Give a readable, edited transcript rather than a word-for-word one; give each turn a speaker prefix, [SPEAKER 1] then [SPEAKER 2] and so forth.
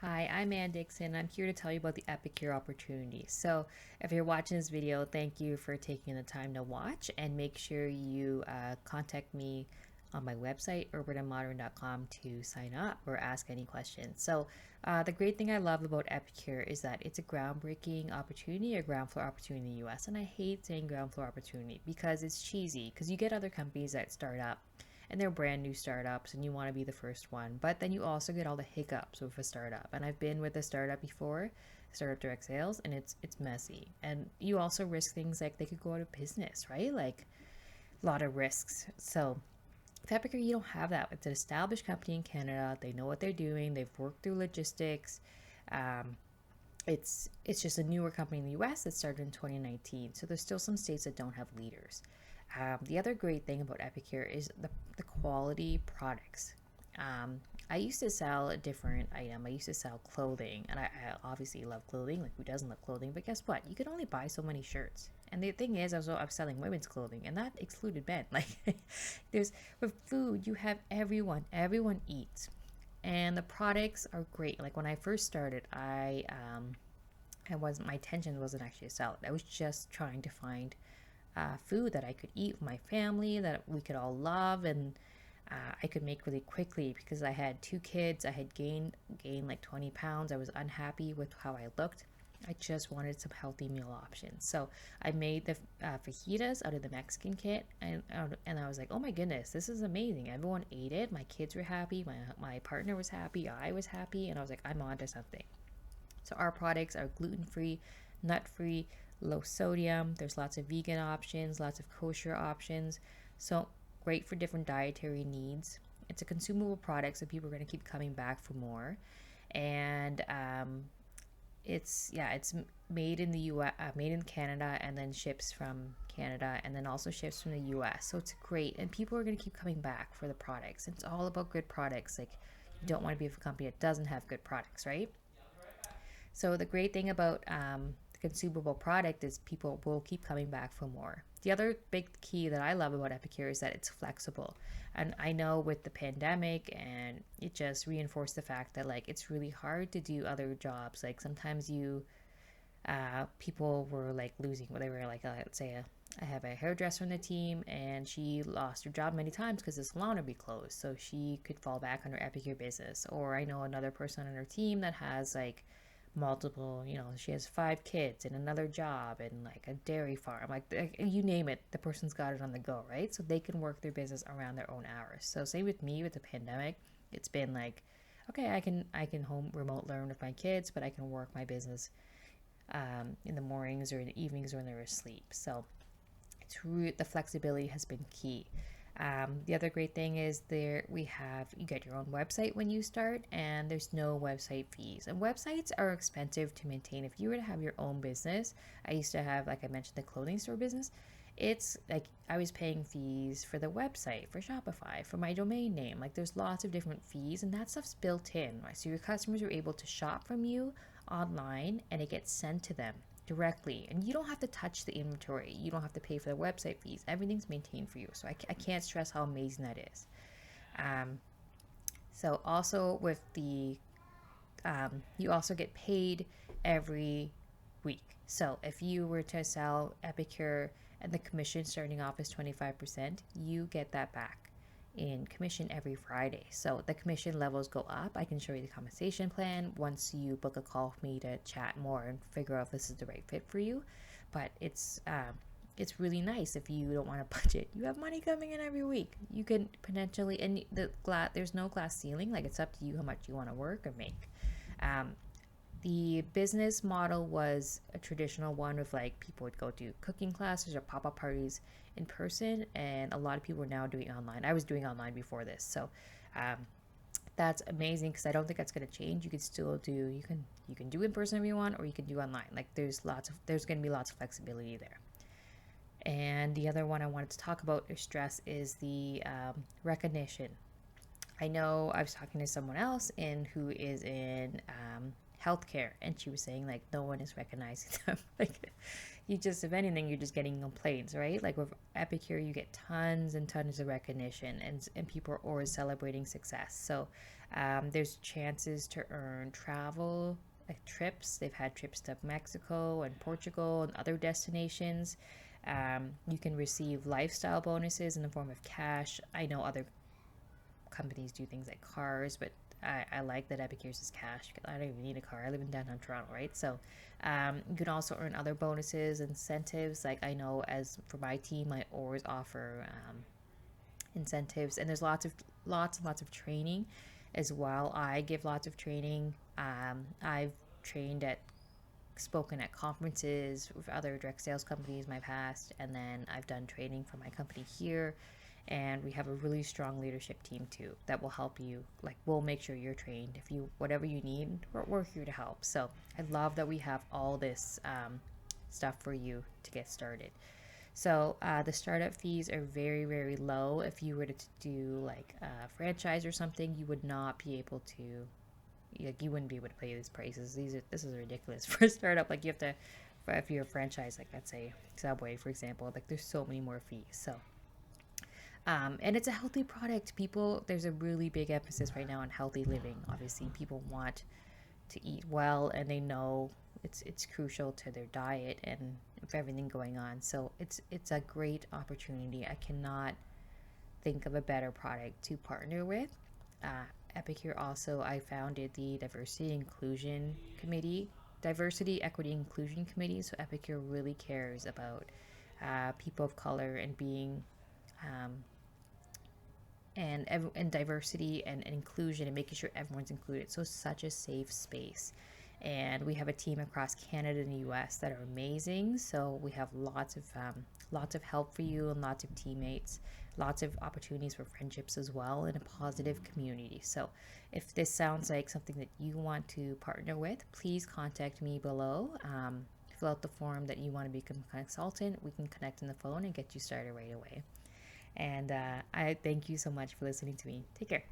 [SPEAKER 1] Hi, I'm Ann Dixon. I'm here to tell you about the Epicure Opportunity. So, if you're watching this video, thank you for taking the time to watch, and make sure you contact me on my website, urbanandmodern.com, to sign up or ask any questions. So, the great thing I love about Epicure is that it's a groundbreaking opportunity, a ground floor opportunity in the US. And I hate saying ground floor opportunity because it's cheesy, because you get other companies that start up and they're brand new startups and you want to be the first one, but then you also get all the hiccups with a startup. And I've been with a startup before, startup direct sales, and it's messy. And you also risk things like they could go out of business, right? Like a lot of risks. So with Epicure, you don't have that. It's an established company in Canada. They know what they're doing. They've worked through logistics. um, it's just a newer company in the US that started in 2019. So there's still some states that don't have leaders. The other great thing about Epicure is the quality products. I used to sell a different item. I used to sell clothing, and I obviously love clothing. Like, who doesn't love clothing? But guess what? You can only buy so many shirts. And the thing is, I was selling women's clothing, and that excluded men. Like, there's with food, you have everyone eats, and the products are great. Like when I first started, I wasn't my intention wasn't actually to sell it. I was just trying to find food that I could eat with my family, that we could all love, and I could make really quickly because I had two kids. I had gained like 20 pounds. I was unhappy with how I looked. I just wanted some healthy meal options. So I made the fajitas out of the Mexican kit, and I was like, oh my goodness, this is amazing. Everyone ate it. My kids were happy. My partner was happy. I was happy, and I was like, I'm onto something. So our products are gluten-free, nut-free, low sodium. There's lots of vegan options, lots of kosher options. So great for different dietary needs. It's a consumable product, so people are going to keep coming back for more. And it's made in the U.S., made in Canada, and then ships from Canada, and then also ships from the U.S. So it's great, and people are going to keep coming back for the products. It's all about good products. Like, you don't want to be with a company that doesn't have good products, right? So the great thing about the consumable product is people will keep coming back for more. The other big key that I love about Epicure is that it's flexible. And I know with the pandemic, and it just reinforced the fact that like it's really hard to do other jobs. Like sometimes people were like losing, they were like, let's say I have a hairdresser on the team, and she lost her job many times because the salon would be closed. So she could fall back on her Epicure business. Or I know another person on her team that has like multiple, she has 5 kids and another job and like a dairy farm, like you name it, the person's got it on the go, right? So they can work their business around their own hours. So same with me with the pandemic. It's been like, okay, I can home remote learn with my kids, but I can work my business in the mornings or in the evenings when they're asleep. So the flexibility has been key. The other great thing is you get your own website when you start, and there's no website fees. And websites are expensive to maintain. If you were to have your own business, I used to have, like I mentioned, the clothing store business. It's like I was paying fees for the website, for Shopify, for my domain name. Like there's lots of different fees, and that stuff's built in, right? So your customers are able to shop from you online, and it gets sent to them directly, and you don't have to touch the inventory. You don't have to pay for the website fees. Everything's maintained for you. So I can't stress how amazing that is. um, so also with the you also get paid every week. So if you were to sell Epicure and the commission starting off is 25%, you get that back in commission every Friday. So the commission levels go up. I can show you the compensation plan once you book a call with me to chat more and figure out if this is the right fit for you. But it's really nice if you don't want to budget. You have money coming in every week. You can potentially, and there's no glass ceiling. Like it's up to you how much you want to work or make. Um, the business model was a traditional one with like people would go to cooking classes or pop-up parties in person, and a lot of people are now doing online. I was doing online before this, so um, that's amazing because I don't think that's going to change. You can still do you can do in person if you want, or you can do online. Like there's going to be lots of flexibility there. And the other one I wanted to talk about or stress is the recognition. I know I was talking to someone else in who is in healthcare, and she was saying like no one is recognizing them. Like you just, if anything, you're just getting complaints, right? Like with Epicure, you get tons and tons of recognition, and people are always celebrating success. So there's chances to earn travel. Like trips, they've had trips to Mexico and Portugal and other destinations. You can receive lifestyle bonuses in the form of cash. I know other companies do things like cars, but I like that Epicure's is cash because I don't even need a car. I live in downtown Toronto, right? So you can also earn other bonuses, incentives. Like I know as for my team, I always offer incentives, and there's lots and lots of training as well. I give lots of training. I've trained at spoken at conferences with other direct sales companies in my past, and then I've done training for my company here. And we have a really strong leadership team too that will help you. Like we'll make sure you're trained. If you whatever you need, we're here to help. So I love that we have all this stuff for you to get started. So the startup fees are very, very low. If you were to do like a franchise or something, you would not be able to, like you wouldn't be able to pay these prices. This is ridiculous for a startup. Like you have to, if you're a franchise, like let's say Subway, for example, like there's so many more fees. So and it's a healthy product. People, there's a really big emphasis right now on healthy living. Obviously, people want to eat well, and they know it's crucial to their diet and with everything going on. So it's a great opportunity. I cannot think of a better product to partner with. Epicure also, I founded the Diversity, Equity, Inclusion Committee. So Epicure really cares about people of color and being um, and diversity and inclusion and making sure everyone's included. So such a safe space. And we have a team across Canada and the U.S. that are amazing. So we have lots of help for you and lots of teammates, lots of opportunities for friendships as well, and a positive community. So if this sounds like something that you want to partner with, please contact me below. Fill out the form that you want to become a consultant. We can connect on the phone and get you started right away. And I thank you so much for listening to me. Take care.